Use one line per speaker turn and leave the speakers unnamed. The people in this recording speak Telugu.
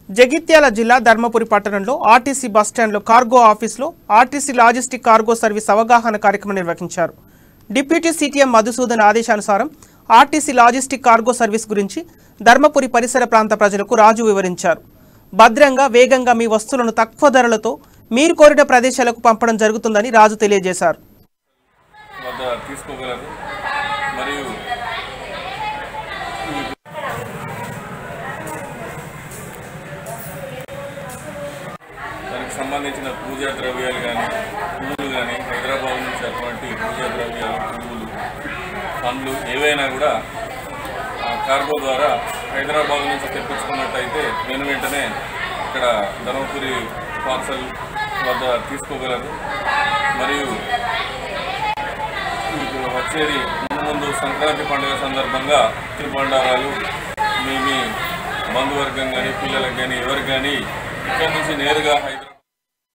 జగిత్యాల జిల్లా ధర్మపురి పట్టణంలో ఆర్టీసీ బస్టాండ్లో కార్గో ఆఫీసులో ఆర్టీసీ లాజిస్టిక్ కార్గో సర్వీస్ అవగాహన కార్యక్రమం నిర్వహించారు. డిప్యూటీ సీటీఎం మధుసూదన్ ఆదేశానుసారం ఆర్టీసీ లాజిస్టిక్ కార్గో సర్వీస్ గురించి ధర్మపురి పరిసర ప్రాంత ప్రజలకు రాజు వివరించారు. భద్రంగా వేగంగా మీ వస్తువులను తక్కువ ధరలతో మీరు కోరిన ప్రదేశాలకు పంపడం జరుగుతుందని రాజు తెలియజేశారు.
సంబంధించిన పూజా ద్రవ్యాలు కానీ పువ్వులు కానీ హైదరాబాద్ నుంచి అటువంటి పూజా ద్రవ్యాలు పువ్వులు పండ్లు ఏవైనా కూడా కార్గో ద్వారా హైదరాబాద్ నుంచి తెప్పించుకున్నట్టయితే వెంటనే ఇక్కడ ధర్మపురి పార్సల్ వద్ద తీసుకోగలరు. మరియు వచ్చేది ముందు సంక్రాంతి పండుగ సందర్భంగా తిరుబండారాలు మీ బంధువర్గం కానీ పిల్లలకు కానీ ఎవరికి కానీ ఇక్కడ నుంచి నేరుగా హైదరాబాద్